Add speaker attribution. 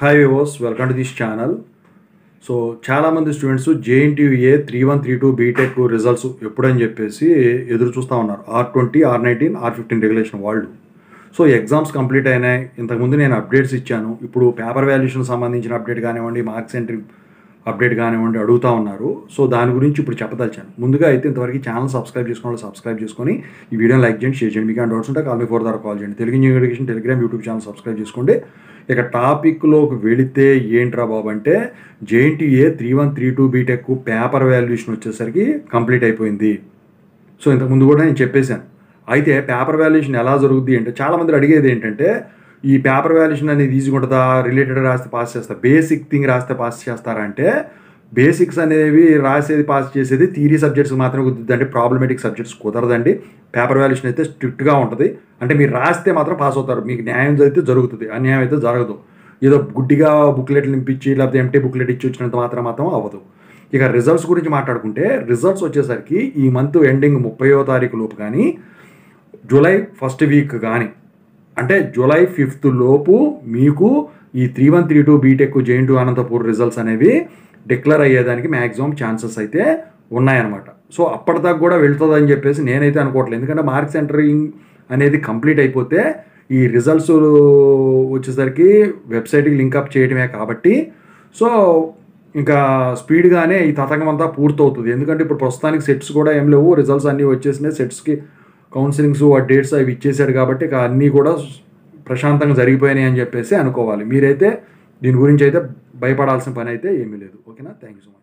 Speaker 1: Hi viewers, welcome to this channel. So చాలామంది students JNTUA 3132 BTech results ఎప్పుడని చెప్పేసి ఎదురు చూస్తూ ఉన్నారు. R20, R19, R15 రెగ్యులేషన్ వాళ్ళు. సో ఎగ్జామ్స్ కంప్లీట్ అయినాయి. ఇంతకుముందు నేను అప్డేట్స్ ఇచ్చాను. ఇప్పుడు పేపర్ వాల్యుయేషన్ సంబంధించిన అప్డేట్ కానివ్వండి, మార్క్స్ ఎంట్రీ అప్డేట్ కానివ్వండి అడుగుతూ ఉన్నారు. సో దాని గురించి ఇప్పుడు చెప్పదలిచాను. ముందుగా అయితే ఇంతవరకు ఛానల్ సబ్స్క్రైబ్ చేసుకోవాలి. సబ్స్క్రైబ్ చేసుకొని ఈ వీడియోని లైక్ చేయండి, షేర్ చేయండి. మీకు ఏమైనా డౌట్స్ ఉంటే కాల్ మీ 4 ద్వారా కాల్ చేయండి. Telugu new education Telegram YouTube channel subscribe చేసుకోండి. ఇక టాపిక్లోకి వెళితే ఏంట్రా బాబు అంటే JNTUA 3132 బీటెక్ పేపర్ వాల్యుయేషన్ వచ్చేసరికి కంప్లీట్ అయిపోయింది. సో ఇంతకుముందు కూడా నేను చెప్పేశాను. అయితే పేపర్ వాల్యుయేషన్ ఎలా జరుగుద్ది అంటే చాలామంది అడిగేది ఏంటంటే ఈ పేపర్ వాల్యుయేషన్ అనేది ఈజీగా ఉంటుందా, రిలేటెడ్ రాస్తే పాస్ చేస్తారు, బేసిక్ థింగ్ రాస్తే పాస్ చేస్తారా అంటే బేసిక్స్ అనేవి రాసేది పాస్ చేసేది థియరీ సబ్జెక్ట్స్ మాత్రమే కుదురుతుంది. అంటే ప్రాబ్లమేటిక్ సబ్జెక్ట్స్ కుదరదండి. పేపర్ వాల్యుయేషన్ అయితే స్ట్రిక్ట్గా ఉంటుంది. అంటే మీరు రాస్తే మాత్రం పాస్ అవుతారు. మీకు న్యాయం జరిగితే జరుగుతుంది, అన్యాయం అయితే జరగదు. ఏదో గుడ్డిగా బుక్లెట్లు నింపించి లేకపోతే ఎంటీ బుక్లెట్ ఇచ్చి వచ్చినంత మాత్రం అవ్వదు. ఇక రిజల్ట్స్ గురించి మాట్లాడుకుంటే రిజల్ట్స్ వచ్చేసరికి ఈ మంత్ ఎండింగ్ 30వ తారీఖు లోపు కానీ జూలై ఫస్ట్ వీక్ కానీ అంటే జూలై 5th లోపు మీకు ఈ 3132 బీటెక్ JNTU అనంతపూర్ రిజల్ట్స్ అనేవి డిక్లేర్ అయ్యేదానికి మ్యాక్సిమం ఛాన్సెస్ అయితే ఉన్నాయన్నమాట. సో అప్పటిదాకా కూడా వెళ్తుందని చెప్పేసి నేనైతే అనుకోవట్లేదు. ఎందుకంటే మార్క్స్ ఎంటరింగ్ అనేది కంప్లీట్ అయిపోతే ఈ రిజల్ట్స్ వచ్చేసరికి వెబ్సైట్కి లింకప్ చేయడమే కాబట్టి సో ఇంకా స్పీడ్గానే ఈ తతంగం అంతా పూర్తవుతుంది. ఎందుకంటే ఇప్పుడు ప్రస్తుతానికి సెట్స్ కూడా ఏం లేవు, రిజల్ట్స్ అన్నీ వచ్చేసినాయి. సెట్స్కి కౌన్సిలింగ్స్ ఆ డేట్స్ అవి ఇచ్చేసాడు కాబట్టి ఇక అన్నీ కూడా ప్రశాంతంగా జరిగిపోయినాయి అని చెప్పేసి అనుకోవాలి. మీరైతే దీని గురించి అయితే భయపడాల్సిన పని అయితే ఏమీ లేదు. ఓకేనా? Thank you so much.